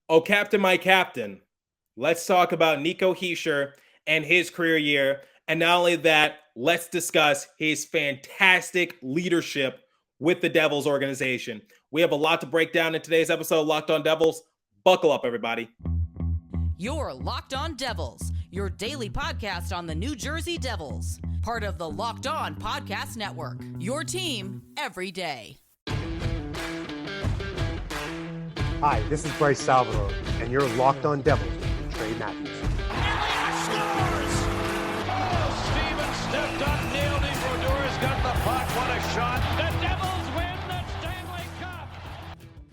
Oh, Captain, my Captain. Let's talk about Nico Hischier and his career year. And not only that, let's discuss his fantastic leadership with the Devils organization. We have a lot to break down in today's episode of Locked On Devils. Buckle up, everybody. You're Locked On Devils, your daily podcast on the New Jersey Devils. Part of the Locked On Podcast Network, your team every day. Hi, this is Bryce Salvador, and you're Locked On Devils with Trey Matthews. Scores! Oh, Stevens stepped up, nailed it. Brodor's got the puck. What a shot. The Devils win the Stanley Cup.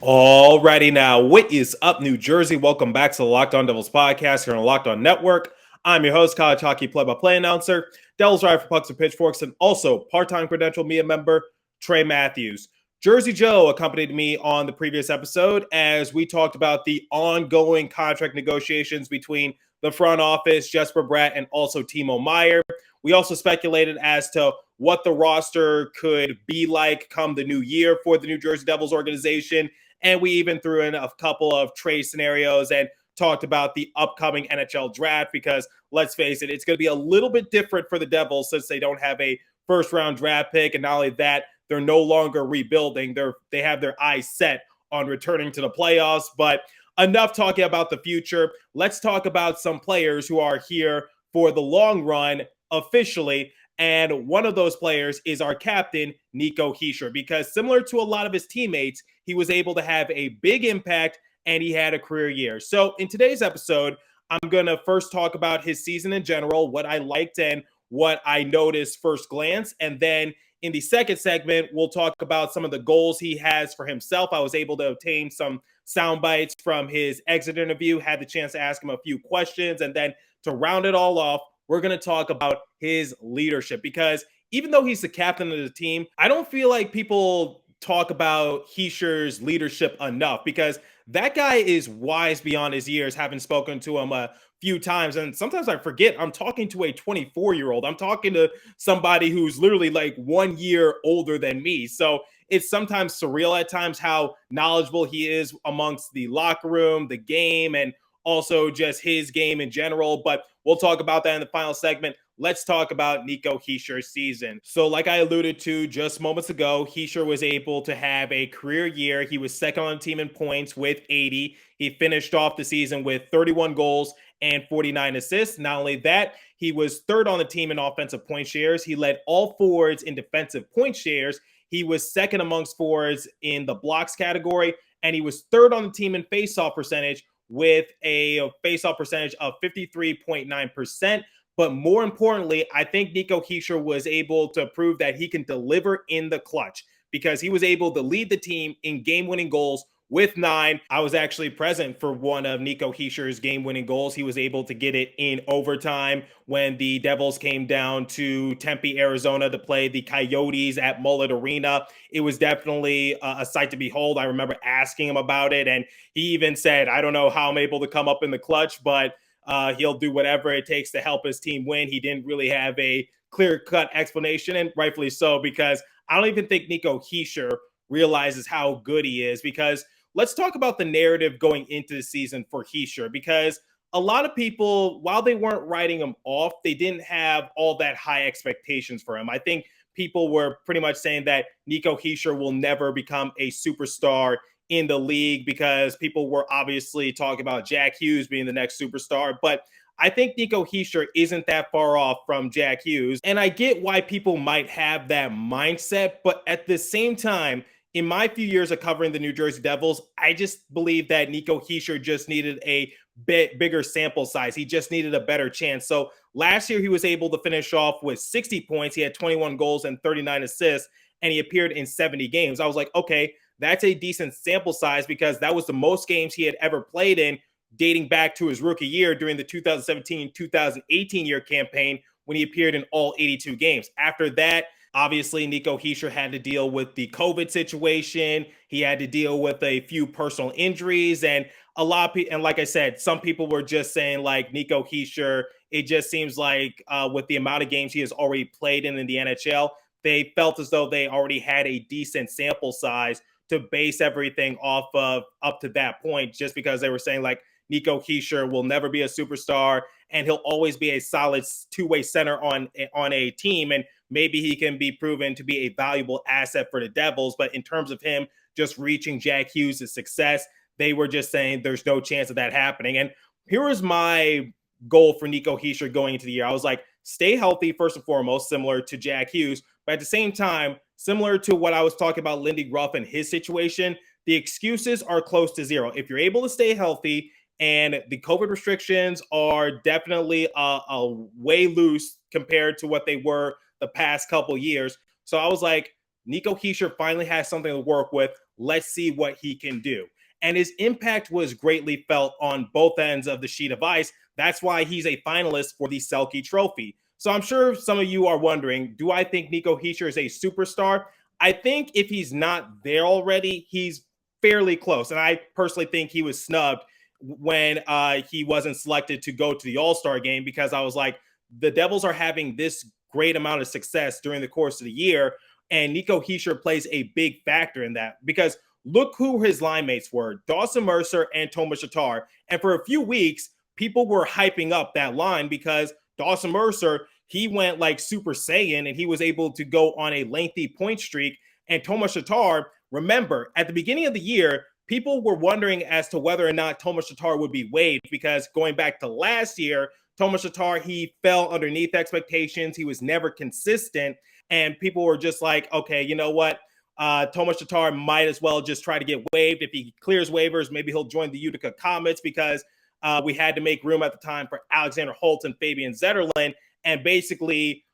Alrighty now, what is up, New Jersey? Welcome back to the Locked On Devils podcast here on the Locked On Network. I'm your host, college hockey play-by-play announcer, Devils writer for Pucks and Pitchforks, and also part-time credential media member, Trey Matthews. Jersey Joe accompanied me on the previous episode as we talked about the ongoing contract negotiations between the front office, Jesper Bratt, and also Timo Meier. We also speculated as to what the roster could be like come the new year for the New Jersey Devils organization. And we even threw in a couple of trade scenarios and talked about the upcoming NHL draft because, let's face it, it's going to be a little bit different for the Devils since they don't have a first-round draft pick. And not only that, they're no longer rebuilding. They have their eyes set on returning to the playoffs. But enough talking about the future. Let's talk about some players who are here for the long run officially. And one of those players is our captain, Nico Hischier, because similar to a lot of his teammates, he was able to have a big impact and he had a career year. So in today's episode, I'm going to first talk about his season in general, what I liked and what I noticed first glance. And then in the second segment, we'll talk about some of the goals he has for himself. I was able to obtain some sound bites from his exit interview, had the chance to ask him a few questions. And then to round it all off, we're going to talk about his leadership because even though he's the captain of the team, I don't feel like people talk about Hischier's leadership enough because that guy is wise beyond his years, having spoken to him a few times. And sometimes I forget I'm talking to a 24-year-old. I'm talking to somebody who's literally like 1 year older than me. So it's sometimes surreal at times how knowledgeable he is amongst the locker room, the game, and also just his game in general. But we'll talk about that in the final segment. Let's talk about Nico Hischier's season. So like I alluded to just moments ago, Hischier was able to have a career year. He was second on the team in points with 80. He finished off the season with 31 goals and 49 assists. Not only that, he was third on the team in offensive point shares. He led all forwards in defensive point shares. He was second amongst forwards in the blocks category, and he was third on the team in faceoff percentage with a faceoff percentage of 53.9%. But more importantly, I think Nico Hischier was able to prove that he can deliver in the clutch because he was able to lead the team in game-winning goals with 9. I was actually present for one of Nico Hischier's game-winning goals. He was able to get it in overtime when the Devils came down to Tempe, Arizona to play the Coyotes at Mullet Arena. It was definitely a sight to behold. I remember asking him about it, and he even said, I don't know how I'm able to come up in the clutch, but he'll do whatever it takes to help his team win. He didn't really have a clear-cut explanation, and rightfully so, because I don't even think Nico Hischier realizes how good he is. Because let's talk about the narrative going into the season for Hischier, because a lot of people, while they weren't writing him off, they didn't have all that high expectations for him. I think people were pretty much saying that Nico Hischier will never become a superstar in the league because people were obviously talking about Jack Hughes being the next superstar. But I think Nico Hischier isn't that far off from Jack Hughes. And I get why people might have that mindset. But at the same time, in my few years of covering the New Jersey Devils, I just believe that Nico Hischier just needed a bit bigger sample size. He just needed a better chance. So last year, he was able to finish off with 60 points. He had 21 goals and 39 assists, and he appeared in 70 games. I was like, okay, that's a decent sample size because that was the most games he had ever played in dating back to his rookie year during the 2017-2018 year campaign when he appeared in all 82 games. After that, obviously, Nico Hischier had to deal with the COVID situation. He had to deal with a few personal injuries. And a lot of people, and like I said, some people were just saying like Nico Hischier, it just seems like with the amount of games he has already played in the NHL, they felt as though they already had a decent sample size to base everything off of up to that point, just because they were saying like Nico Hischier will never be a superstar and he'll always be a solid two-way center on a team. And maybe he can be proven to be a valuable asset for the Devils. But in terms of him just reaching Jack Hughes' success, they were just saying there's no chance of that happening. And here was my goal for Nico Hischier going into the year. I was like, stay healthy first and foremost, similar to Jack Hughes. But at the same time, similar to what I was talking about Lindy Ruff and his situation, the excuses are close to zero. If you're able to stay healthy and the COVID restrictions are definitely a way loose compared to what they were the past couple years. So I was like, Nico Hischier finally has something to work with. Let's see what he can do. And his impact was greatly felt on both ends of the sheet of ice. That's why he's a finalist for the Selke Trophy. So I'm sure some of you are wondering, do I think Nico Hischier is a superstar? I think if he's not there already, he's fairly close. And I personally think he was snubbed when he wasn't selected to go to the All-Star game, because I was like, the Devils are having this great amount of success during the course of the year, and Nico Hischier plays a big factor in that, because look who his line mates were, Dawson Mercer and Tomas Tatar. And for a few weeks, people were hyping up that line because Dawson Mercer, he went like Super Saiyan and he was able to go on a lengthy point streak. And Tomas Tatar, remember, at the beginning of the year, people were wondering as to whether or not Tomas Tatar would be waived, because going back to last year, Tomas Tatar, he fell underneath expectations. He was never consistent. And people were just like, okay, you know what? Tomas Tatar might as well just try to get waived. If he clears waivers, maybe he'll join the Utica Comets, because we had to make room at the time for Alexander Holtz and Fabian Zetterlund. And basically,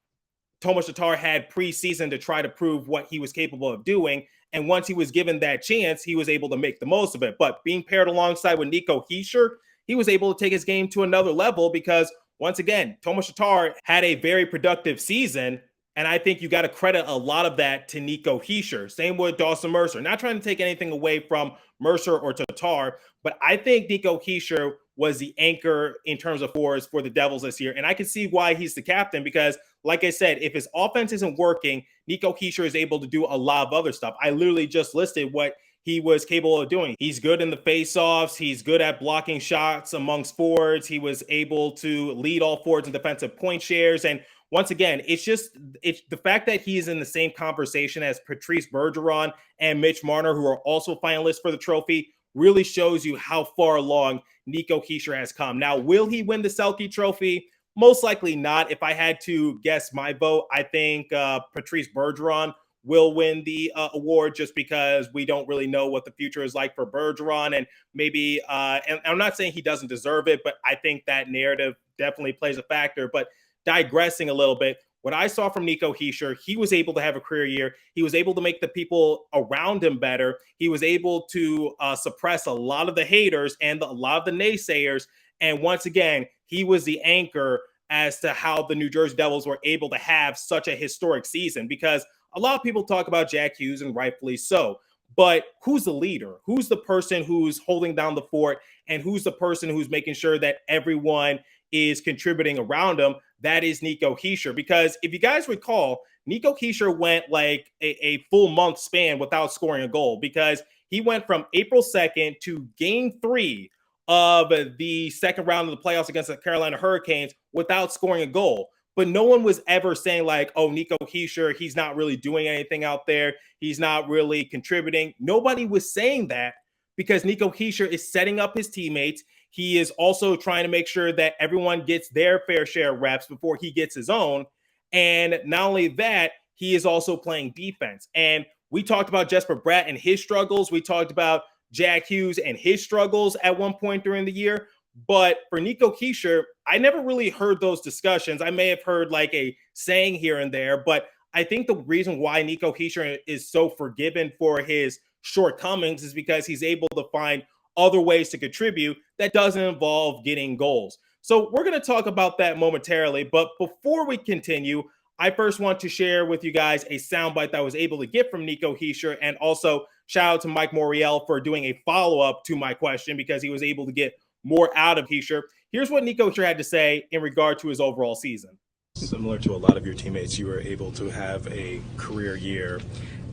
Tomas Tatar had preseason to try to prove what he was capable of doing. And once he was given that chance, he was able to make the most of it. But being paired alongside with Nico Hischier, he was able to take his game to another level, because once again, Tomas Tatar had a very productive season. And I think you got to credit a lot of that to Nico Hischier. Same with Dawson Mercer. Not trying to take anything away from Mercer or Tatar, but I think Nico Hischier was the anchor in terms of forwards for the Devils this year. And I can see why he's the captain, because like I said, if his offense isn't working, Nico Hischier is able to do a lot of other stuff. I literally just listed what he was capable of doing. He's good in the faceoffs. He's good at blocking shots amongst forwards. He was able to lead all forwards in defensive point shares. And once again, it's the fact that he's in the same conversation as Patrice Bergeron and Mitch Marner, who are also finalists for the trophy, really shows you how far along Nico Hischier has come. Now, will he win the Selke Trophy? Most likely not. If I had to guess my vote, I think Patrice Bergeron will win the award, just because we don't really know what the future is like for Bergeron. And maybe, and I'm not saying he doesn't deserve it, but I think that narrative definitely plays a factor. But digressing a little bit, what I saw from Nico Hischier, he was able to have a career year. He was able to make the people around him better. He was able to suppress a lot of the haters and a lot of the naysayers. And once again, he was the anchor as to how the New Jersey Devils were able to have such a historic season, because a lot of people talk about Jack Hughes, and rightfully so. But who's the leader? Who's the person who's holding down the fort? And who's the person who's making sure that everyone is contributing around him? That is Nico Hischier. Because if you guys recall, Nico Hischier went like a full month span without scoring a goal, because he went from April 2nd to game 3 of the second round of the playoffs against the Carolina Hurricanes without scoring a goal. But no one was ever saying like, oh, Nico Hischier, he's not really doing anything out there. He's not really contributing. Nobody was saying that, because Nico Hischier is setting up his teammates. He is also trying to make sure that everyone gets their fair share of reps before he gets his own. And not only that, he is also playing defense. And we talked about Jesper Bratt and his struggles. We talked about Jack Hughes and his struggles at one point during the year. But for Nico Hischier, I never really heard those discussions. I may have heard like a saying here and there, but I think the reason why Nico Hischier is so forgiven for his shortcomings is because he's able to find other ways to contribute that doesn't involve getting goals. So we're going to talk about that momentarily. But before we continue, I first want to share with you guys a soundbite that I was able to get from Nico Hischier, and also shout out to Mike Moriel for doing a follow-up to my question, because he was able to get more out of Hischier. Here's what Nico Hischier had to say in regard to his overall season. Similar to a lot of your teammates, you were able to have a career year,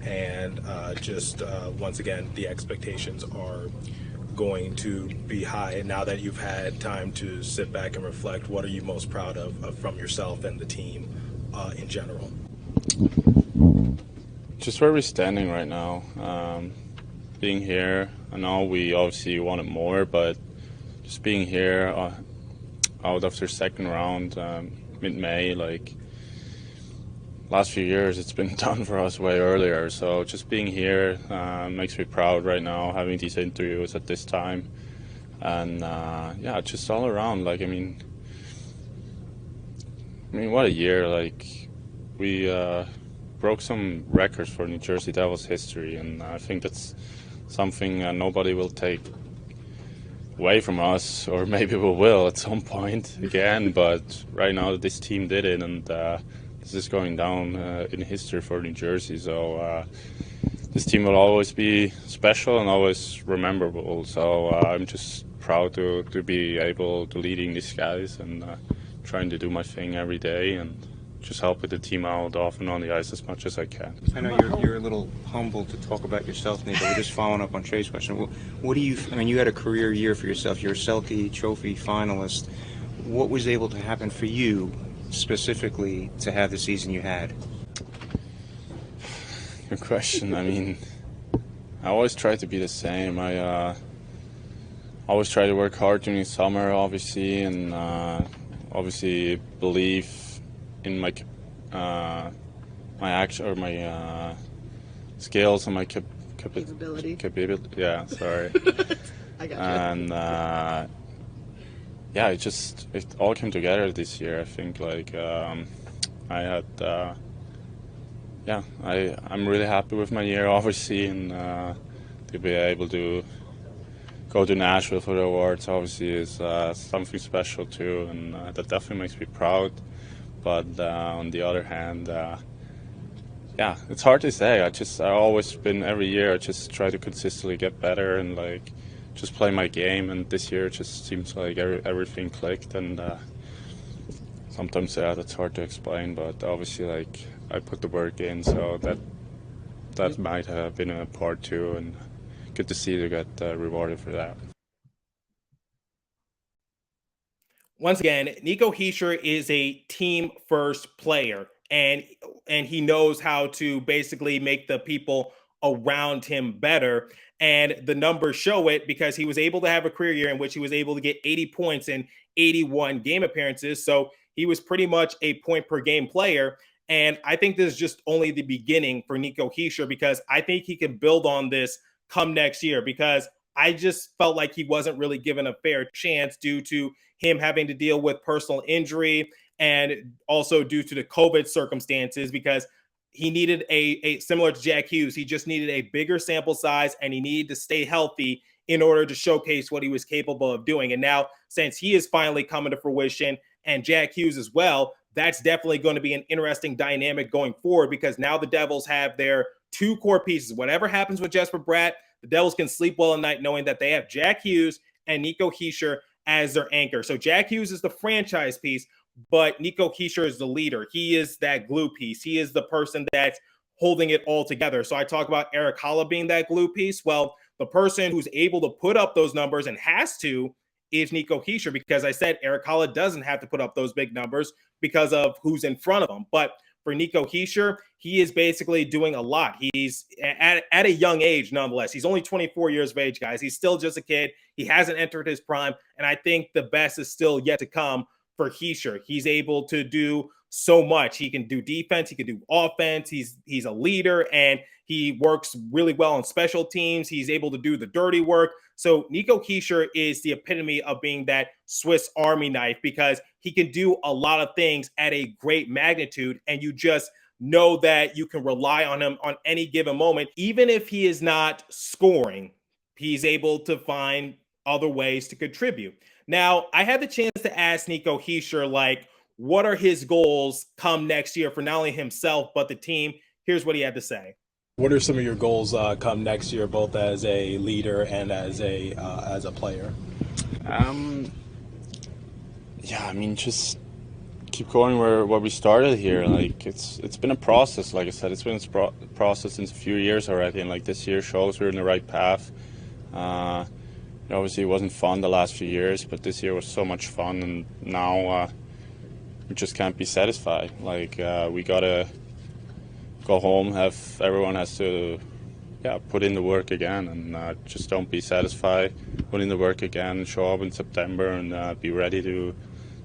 and once again, the expectations are going to be high. And now that you've had time to sit back and reflect, what are you most proud of from yourself and the team in general? Just where we're standing right now. Being here, I know we obviously wanted more, but just being here out after second round, mid-May, like last few years, it's been done for us way earlier. So just being here makes me proud right now, having these interviews at this time. And yeah, just all around, like, I mean, what a year. Like, we broke some records for New Jersey Devils history, and I think that's something nobody will take away from us, or maybe we will at some point again. But right now, this team did it, and this is going down in history for New Jersey. So this team will always be special and always rememberable. So I'm just proud to be able to leading these guys and trying to do my thing every day and just help with the team out off and on the ice as much as I can. I know you're a little humble to talk about yourself, Nico. We're just following up on Trey's question. What do you? I mean, you had a career year for yourself. You're a Selke Trophy finalist. What was able to happen for you specifically to have the season you had? Good question. I mean, I always try to be the same. I always try to work hard during the summer, obviously, and obviously believe in my action or my skills and my capability. Yeah, sorry. I got you. And yeah, it all came together this year. I think like I had I'm really happy with my year, obviously, and to be able to go to Nashville for the awards obviously is something special too, and that definitely makes me proud. But on the other hand, yeah, it's hard to say. I always been every year. I just try to consistently get better and like just play my game. And this year it just seems like everything clicked. And sometimes that's hard to explain. But obviously, like I put the work in, so that might have been a part too. And good to see to get rewarded for that. Once again, Nico Hischier is a team-first player, and he knows how to basically make the people around him better. And the numbers show it because he was able to have a career year in which he was able to get 80 points in 81 game appearances. So he was pretty much a point-per-game player. And I think this is just only the beginning for Nico Hischier, because I think he can build on this come next year, because I just felt like he wasn't really given a fair chance due to him having to deal with personal injury and also due to the COVID circumstances, because he needed a similar to Jack Hughes. He just needed a bigger sample size, and he needed to stay healthy in order to showcase what he was capable of doing. And now, since he is finally coming to fruition, and Jack Hughes as well, that's definitely going to be an interesting dynamic going forward, because now the Devils have their two core pieces. Whatever happens with Jesper Bratt, the Devils can sleep well at night knowing that they have Jack Hughes and Nico Hischier as their anchor. So Jack Hughes is the franchise piece, but Nico Hischier is the leader. He is that glue piece. He is the person that's holding it all together. So I talk about Erik Haula being that glue piece. Well, the person who's able to put up those numbers and has to is Nico Hischier, because I said Erik Haula doesn't have to put up those big numbers because of who's in front of him. But for Nico Hischier, he is basically doing a lot. He's at a young age, nonetheless. He's only 24 years of age, guys. He's still just a kid. He hasn't entered his prime, and I think the best is still yet to come for Hischier. He's able to do so much. He can do defense. He can do offense. He's a leader, and he works really well on special teams. He's able to do the dirty work. So Nico Hischier is the epitome of being that Swiss Army knife, because he can do a lot of things at a great magnitude, and you just know that you can rely on him on any given moment. Even if he is not scoring, he's able to find other ways to contribute. Now, I had the chance to ask Nico Hischier, like, what are his goals come next year for not only himself, but the team? Here's what he had to say. What are some of your goals come next year, both as a leader and as a player? Yeah, I mean, just keep going where we started here. Like it's been a process. Like I said, it's been a process since a few years already, and like this year shows we're in the right path. Obviously, it wasn't fun the last few years, but this year was so much fun, and now we just can't be satisfied. Like we gotta go home. Everyone has to put in the work again, and just don't be satisfied. Put in the work again. Show up in September and be ready to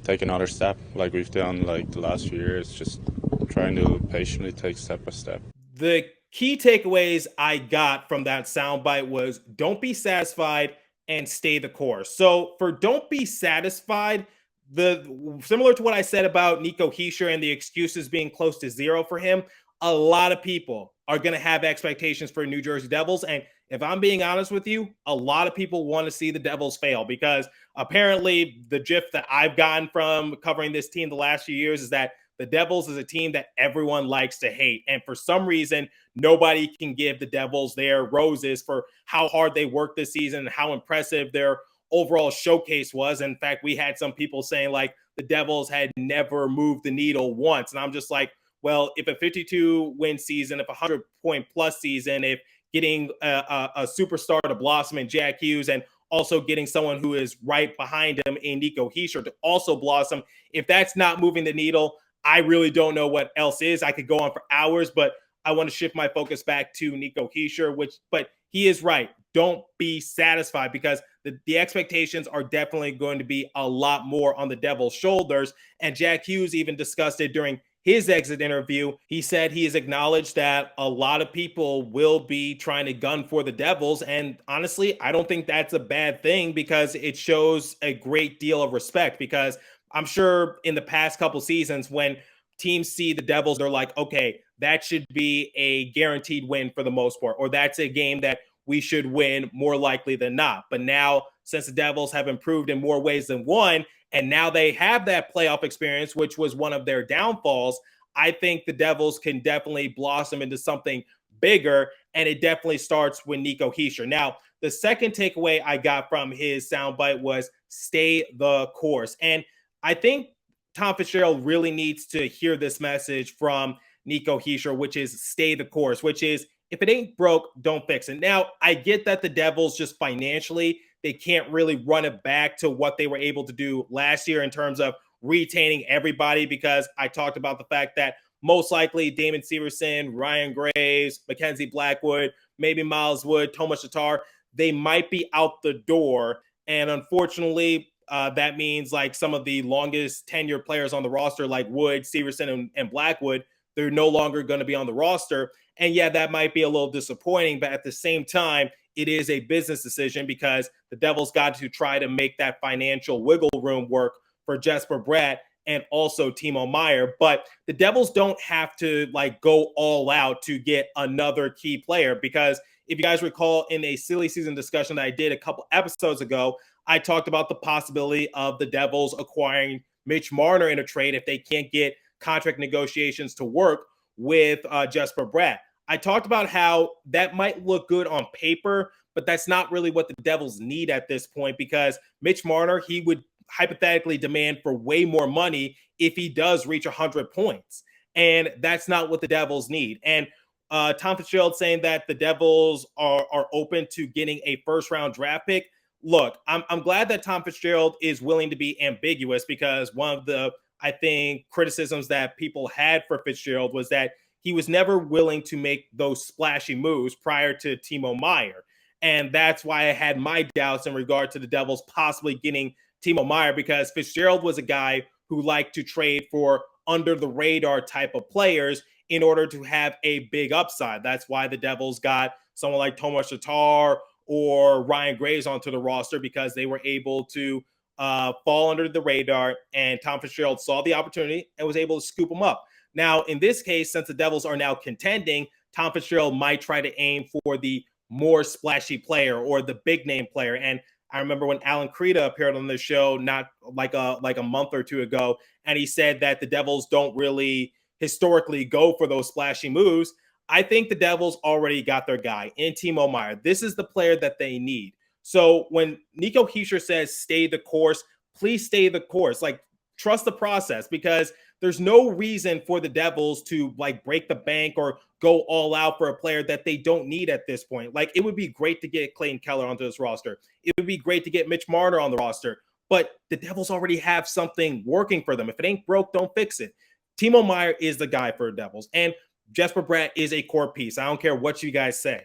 take another step like we've done like the last few years, just trying to patiently take step by step. The key takeaways I got from that soundbite was don't be satisfied and stay the course. So for don't be satisfied, similar to what I said about Nico Hischier and the excuses being close to zero for him, a lot of people are going to have expectations for New Jersey Devils. And if I'm being honest with you, a lot of people want to see the Devils fail because apparently the gif that I've gotten from covering this team the last few years is that the Devils is a team that everyone likes to hate. And for some reason, nobody can give the Devils their roses for how hard they worked this season and how impressive their overall showcase was. In fact, we had some people saying like the Devils had never moved the needle once. And I'm just like, well, if a 52 win season, if a 100-point plus season, if getting a superstar to blossom in Jack Hughes and also getting someone who is right behind him in Nico Hischier to also blossom, if that's not moving the needle, I really don't know what else is. I could go on for hours, but I want to shift my focus back to Nico Hischier, but he is right. Don't be satisfied because the expectations are definitely going to be a lot more on the Devils' shoulders. And Jack Hughes even discussed it during his exit interview. He said he has acknowledged that a lot of people will be trying to gun for the Devils. And honestly, I don't think that's a bad thing because it shows a great deal of respect because I'm sure in the past couple seasons when teams see the Devils, they're like, okay, that should be a guaranteed win for the most part, or that's a game that we should win more likely than not. But now, since the Devils have improved in more ways than one, and now they have that playoff experience, which was one of their downfalls, I think the Devils can definitely blossom into something bigger, and it definitely starts with Nico Hischier. Now, the second takeaway I got from his soundbite was stay the course. And I think Tom Fitzgerald really needs to hear this message from Nico Hischier, which is stay the course, which is if it ain't broke, don't fix it. Now, I get that the Devils just financially, they can't really run it back to what they were able to do last year in terms of retaining everybody because I talked about the fact that most likely Damon Severson, Ryan Graves, Mackenzie Blackwood, maybe Miles Wood, Tomas Tatar, they might be out the door. And unfortunately, that means like some of the longest tenured players on the roster, like Wood, Severson, and Blackwood, they're no longer going to be on the roster. And yeah, that might be a little disappointing, but at the same time, it is a business decision because the Devils got to try to make that financial wiggle room work for Jesper Bratt and also Timo Meier. But the Devils don't have to like go all out to get another key player because if you guys recall in a silly season discussion that I did a couple episodes ago, I talked about the possibility of the Devils acquiring Mitch Marner in a trade if they can't get contract negotiations to work with Jesper Bratt. I talked about how that might look good on paper, but that's not really what the Devils need at this point because Mitch Marner, he would hypothetically demand for way more money if he does reach 100 points. And that's not what the Devils need. And Tom Fitzgerald saying that the Devils are open to getting a first-round draft pick. Look, I'm glad that Tom Fitzgerald is willing to be ambiguous because one of the, I think, criticisms that people had for Fitzgerald was that he was never willing to make those splashy moves prior to Timo Meier. And that's why I had my doubts in regard to the Devils possibly getting Timo Meier because Fitzgerald was a guy who liked to trade for under the radar type of players in order to have a big upside. That's why the Devils got someone like Tomas Tatar or Ryan Graves onto the roster because they were able to fall under the radar, and Tom Fitzgerald saw the opportunity and was able to scoop them up. Now, in this case, since the Devils are now contending, Tom Fitzgerald might try to aim for the more splashy player or the big name player. And I remember when Alan Kreda appeared on the show not like a month or two ago, and he said that the Devils don't really historically go for those splashy moves. I think the Devils already got their guy in Timo Meier. This is the player that they need. So when Nico Hischier says stay the course, please stay the course. Like trust the process, because there's no reason for the Devils to like break the bank or go all out for a player that they don't need at this point. Like, it would be great to get Clayton Keller onto this roster. It would be great to get Mitch Marner on the roster, but the Devils already have something working for them. If it ain't broke, don't fix it. Timo Meier is the guy for the Devils, and Jesper Bratt is a core piece. I don't care what you guys say.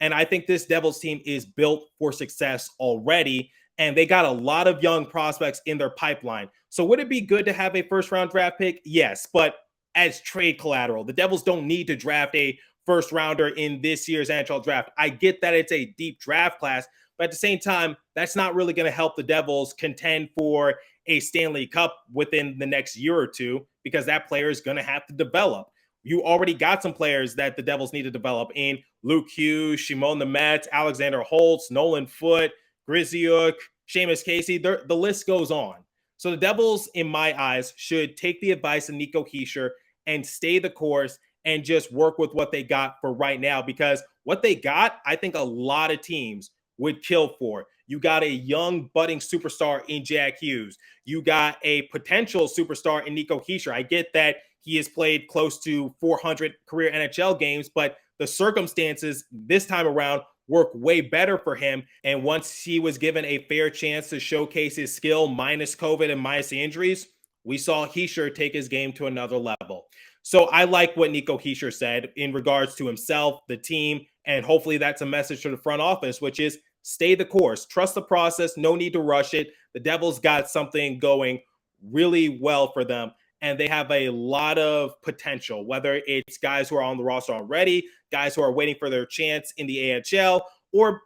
And I think this Devils team is built for success already, and they got a lot of young prospects in their pipeline. So would it be good to have a first-round draft pick? Yes, but as trade collateral. The Devils don't need to draft a first-rounder in this year's NHL draft. I get that it's a deep draft class, but at the same time, that's not really going to help the Devils contend for a Stanley Cup within the next year or two, because that player is going to have to develop. You already got some players that the Devils need to develop in Luke Hughes, Shimon Nemeth, Alexander Holtz, Nolan Foote, Griziuk, Seamus Casey. The list goes on. So the Devils, in my eyes, should take the advice of Nico Hischier and stay the course and just work with what they got for right now, because what they got, I think a lot of teams would kill for. You got a young budding superstar in Jack Hughes. You got a potential superstar in Nico Hischier. I get that he has played close to 400 career NHL games, but the circumstances this time around work way better for him. And once he was given a fair chance to showcase his skill, minus COVID and minus the injuries, we saw Hischier take his game to another level. So I like what Nico Hischier said in regards to himself, the team, and hopefully that's a message to the front office, which is stay the course, trust the process, no need to rush it. The Devils got something going really well for them, and they have a lot of potential, whether it's guys who are on the roster already, guys who are waiting for their chance in the AHL,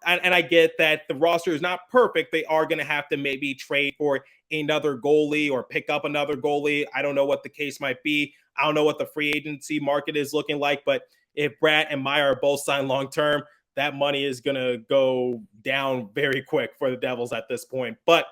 and I get that the roster is not perfect. They are going to have to maybe trade for another goalie or pick up another goalie. I don't know what the case might be. I don't know what the free agency market is looking like, but if Bratt and Meier are both signed long-term, that money is going to go down very quick for the Devils at this point. But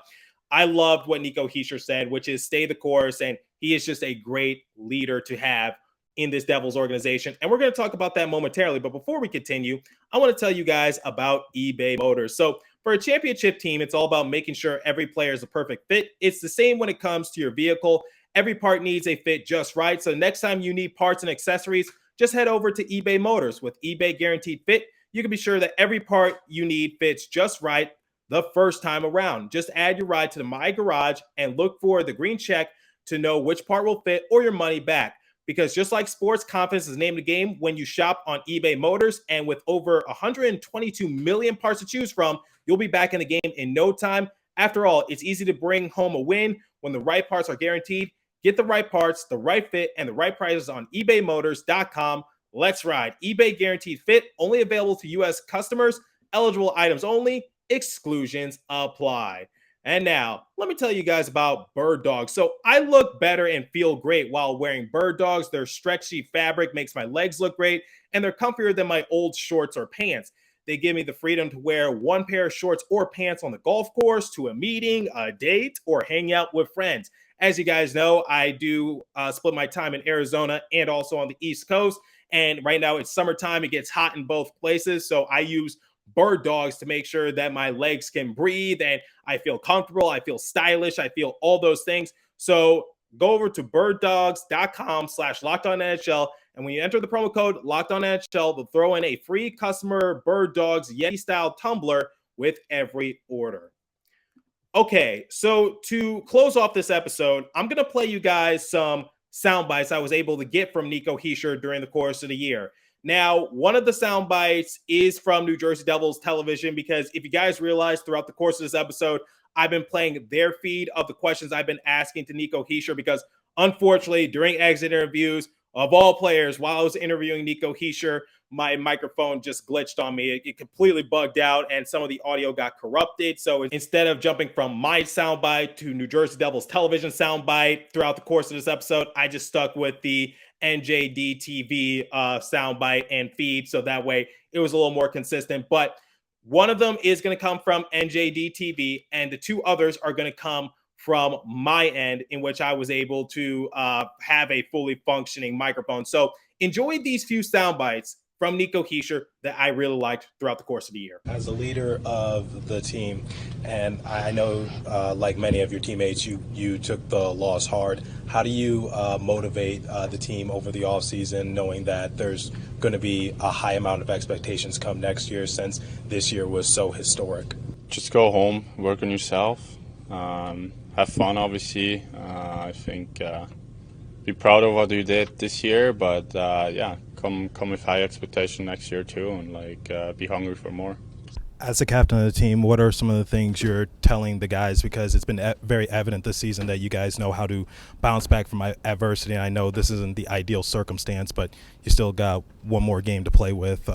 I loved what Nico Hischier said, which is stay the course, and he is just a great leader to have in this Devils organization. And we're going to talk about that momentarily. But before we continue, I want to tell you guys about eBay Motors. So for a championship team, it's all about making sure every player is a perfect fit. It's the same when it comes to your vehicle. Every part needs a fit just right. So next time you need parts and accessories, just head over to eBay Motors. With eBay Guaranteed Fit, you can be sure that every part you need fits just right the first time around. Just add your ride to the My Garage and look for the green check to know which part will fit or your money back. Because just like sports, confidence is the name of the game when you shop on eBay Motors. And with over 122 million parts to choose from, you'll be back in the game in no time. After all, it's easy to bring home a win when the right parts are guaranteed. Get the right parts, the right fit, and the right prices on ebaymotors.com. Let's ride. eBay Guaranteed Fit, only available to U.S. customers. Eligible items only. Exclusions apply. And now, let me tell you guys about Bird Dogs. So I look better and feel great while wearing Bird Dogs. Their stretchy fabric makes my legs look great, and they're comfier than my old shorts or pants. They give me the freedom to wear one pair of shorts or pants on the golf course, to a meeting, a date, or hang out with friends. As you guys know, I do split my time in Arizona and also on the East Coast. And right now it's summertime. It gets hot in both places. So I use Bird Dogs to make sure that my legs can breathe and I feel comfortable. I feel stylish. I feel all those things. So go over to birddogs.com/LockedOnNHL. And when you enter the promo code LockedOnNHL, they'll throw in a free customer Bird Dogs Yeti style tumbler with every order. Okay, so to close off this episode, I'm going to play you guys some sound bites I was able to get from Nico Hischier during the course of the year. Now, one of the sound bites is from New Jersey Devils television, because if you guys realize throughout the course of this episode, I've been playing their feed of the questions I've been asking to Nico Hischier, because unfortunately, during exit interviews, of all players, while I was interviewing Nico Hischier, my microphone just glitched on me. It completely bugged out, and some of the audio got corrupted. So instead of jumping from my soundbite to New Jersey Devils television soundbite throughout the course of this episode, I just stuck with the NJD TV soundbite and feed, so that way it was a little more consistent. But one of them is going to come from NJD TV, and the two others are going to come from my end, in which I was able to have a fully functioning microphone. So enjoy these few sound bites from Nico Hischier that I really liked throughout the course of the year. As a leader of the team, and I know, like many of your teammates, you took the loss hard. How do you motivate the team over the offseason, knowing that there's going to be a high amount of expectations come next year, since this year was so historic? Just go home, work on yourself, have fun, obviously. I think be proud of what you did this year, but come with high expectation next year too, and be hungry for more. As the captain of the team, what are some of the things you're telling the guys? Because it's been very evident this season that you guys know how to bounce back from adversity. I know this isn't the ideal circumstance, but you still got one more game to play with,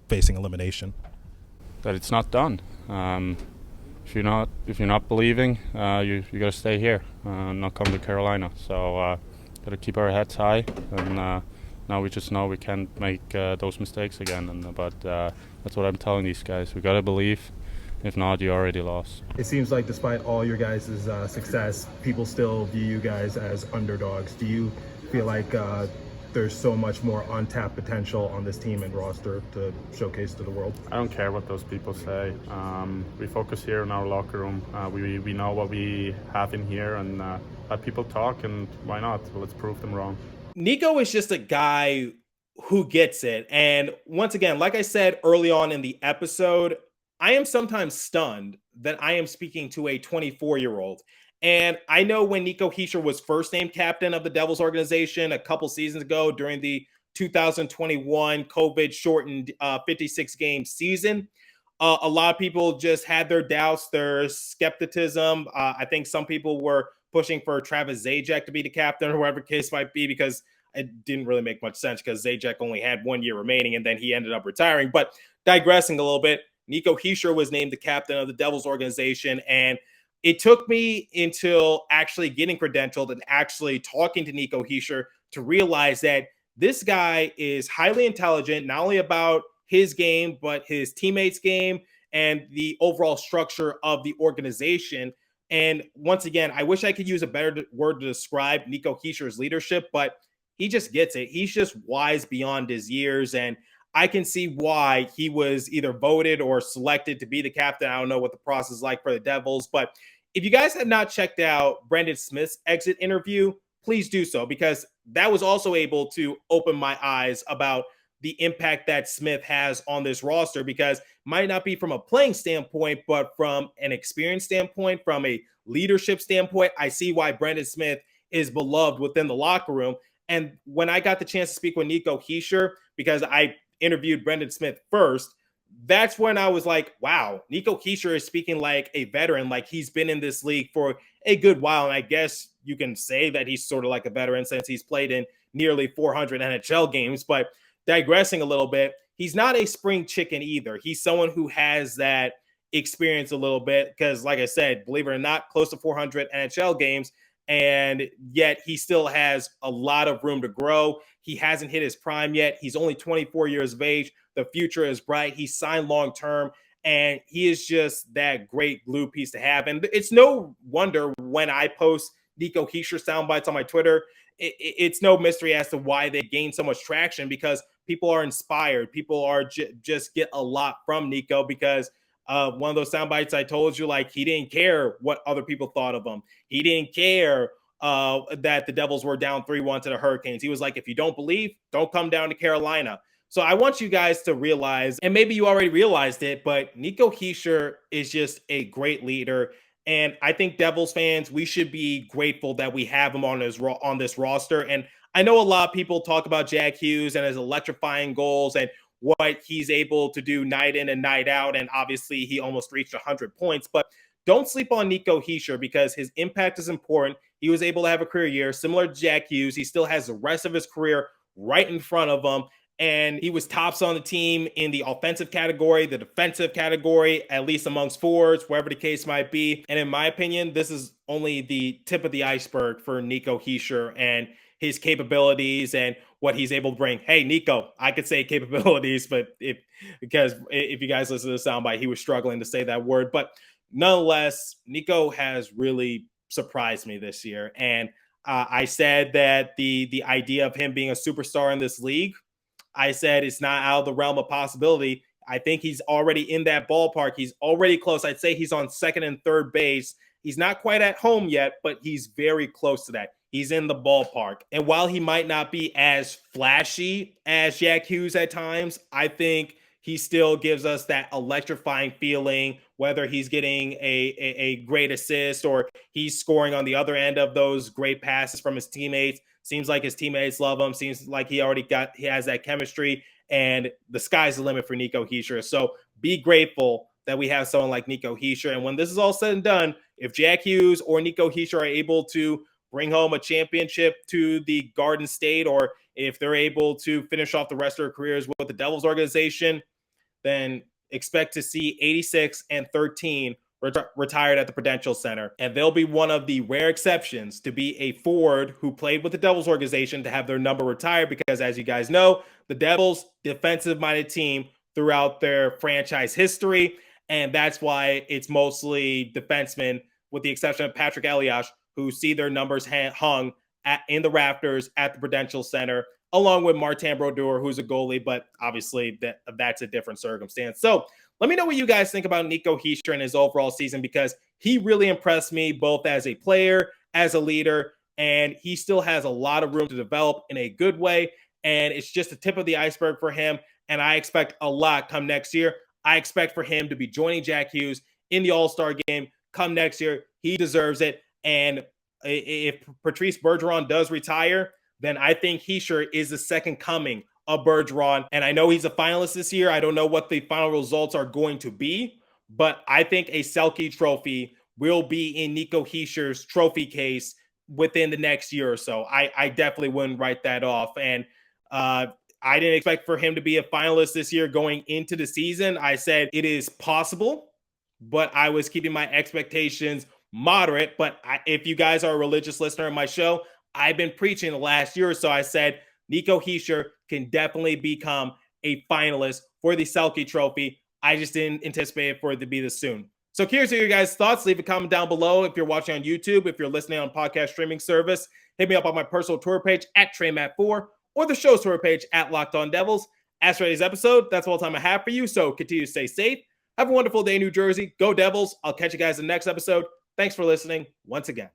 facing elimination. That it's not done. If you're not believing, you got to stay here, not come to Carolina. So got to keep our heads high, and now we just know we can't make those mistakes again. But that's what I'm telling these guys. We got to believe. If not, you already lost. It seems like despite all your guys' success, people still view you guys as underdogs. Do you feel like there's so much more untapped potential on this team and roster to showcase to the world? I don't care what those people say. We focus here in our locker room. We know what we have in here, and let people talk, and why not? Let's prove them wrong. Nico is just a guy who gets it. And once again, like I said early on in the episode, I am sometimes stunned that I am speaking to a 24-year-old. And I know when Nico Hischier was first named captain of the Devils organization a couple seasons ago during the 2021 COVID-shortened 56-game season, a lot of people just had their doubts, their skepticism. I think some people were pushing for Travis Zajac to be the captain, or whatever case might be, because it didn't really make much sense because Zajac only had 1 year remaining and then he ended up retiring. But digressing a little bit, Nico Hischier was named the captain of the Devils organization, and it took me until actually getting credentialed and actually talking to Nico Hischier to realize that this guy is highly intelligent, not only about his game, but his teammates' game and the overall structure of the organization. And once again, I wish I could use a better word to describe Nico Hischier's leadership, but he just gets it. He's just wise beyond his years, and I can see why he was either voted or selected to be the captain. I don't know what the process is like for the Devils, but if you guys have not checked out Brendan Smith's exit interview, please do so, because that was also able to open my eyes about the impact that Smith has on this roster, because might not be from a playing standpoint, but from an experience standpoint, from a leadership standpoint, I see why Brendan Smith is beloved within the locker room. And when I got the chance to speak with Nico Hischier, because I interviewed Brendan Smith first, that's when I was like, wow, Nico Hischier is speaking like a veteran, like he's been in this league for a good while. And I guess you can say that he's sort of like a veteran since he's played in nearly 400 NHL games. But digressing a little bit, he's not a spring chicken either. He's someone who has that experience a little bit because, like I said, believe it or not, close to 400 NHL games. And yet he still has a lot of room to grow. He hasn't hit his prime yet. He's only 24 years of age. The future is bright. He's signed long-term, and he is just that great glue piece to have. And it's no wonder when I post Nico Hischier sound bites on my Twitter, it's no mystery as to why they gain so much traction, because people are inspired. People are just get a lot from Nico, because one of those sound bites I told you, like, he didn't care what other people thought of him. He didn't care that the Devils were down 3-1 to the Hurricanes. He was like, if you don't believe, don't come down to Carolina. So I want you guys to realize, and maybe you already realized it, but Nico Hischier is just a great leader. And I think Devils fans, we should be grateful that we have him on this roster. And I know a lot of people talk about Jack Hughes and his electrifying goals and what he's able to do night in and night out. And obviously he almost reached 100 points, but don't sleep on Nico Hischier, because his impact is important. He was able to have a career year similar to Jack Hughes. He still has the rest of his career right in front of him. And he was tops on the team in the offensive category, the defensive category, at least amongst forwards, wherever the case might be. And in my opinion, this is only the tip of the iceberg for Nico Hischier and his capabilities and what he's able to bring. Hey, Nico, I could say capabilities, but because if you guys listen to the soundbite, he was struggling to say that word. But nonetheless, Nico has really surprised me this year. And I said that the idea of him being a superstar in this league, I said it's not out of the realm of possibility. I think he's already in that ballpark. He's already close. I'd say he's on second and third base. He's not quite at home yet, but he's very close to that. He's in the ballpark. And while he might not be as flashy as Jack Hughes at times, I think he still gives us that electrifying feeling, whether he's getting a great assist or he's scoring on the other end of those great passes from his teammates. Seems like his teammates love him. Seems like he has that chemistry, and the sky's the limit for Nico Hischier. So be grateful that we have someone like Nico Hischier. And when this is all said and done, if Jack Hughes or Nico Hischier are able to bring home a championship to the Garden State, or if they're able to finish off the rest of their careers with the Devils organization, then expect to see 86 and 13 retired at the Prudential Center. And they'll be one of the rare exceptions to be a forward who played with the Devils organization to have their number retired, because as you guys know, the Devils, defensive-minded team throughout their franchise history, and that's why it's mostly defensemen, with the exception of Patrick Elias, who see their numbers hung in the rafters at the Prudential Center, along with Martin Brodeur, who's a goalie, but obviously that's a different circumstance. So let me know what you guys think about Nico Hischier and his overall season, because he really impressed me both as a player, as a leader, and he still has a lot of room to develop in a good way. And it's just the tip of the iceberg for him. And I expect a lot come next year. I expect for him to be joining Jack Hughes in the All-Star game come next year. He deserves it. And if Patrice Bergeron does retire, then I think Hischier is the second coming of Bergeron. And I know he's a finalist this year. I don't know what the final results are going to be, but I think a Selke Trophy will be in Nico Hischier's trophy case within the next year or so. I definitely wouldn't write that off. And I didn't expect for him to be a finalist this year going into the season. I said it is possible, but I was keeping my expectations moderate. But if you guys are a religious listener of my show, I've been preaching the last year or so. I said Nico Hischier can definitely become a finalist for the Selke Trophy. I just didn't anticipate for it to be this soon. So curious to hear your guys' thoughts. Leave a comment down below if you're watching on YouTube. If you're listening on podcast streaming service, hit me up on my personal Twitter page at TreyMatt4 or the show's Twitter page at Locked On Devils. As for today's episode, that's all the time I have for you. So continue to stay safe. Have a wonderful day, New Jersey. Go Devils. I'll catch you guys in the next episode. Thanks for listening once again.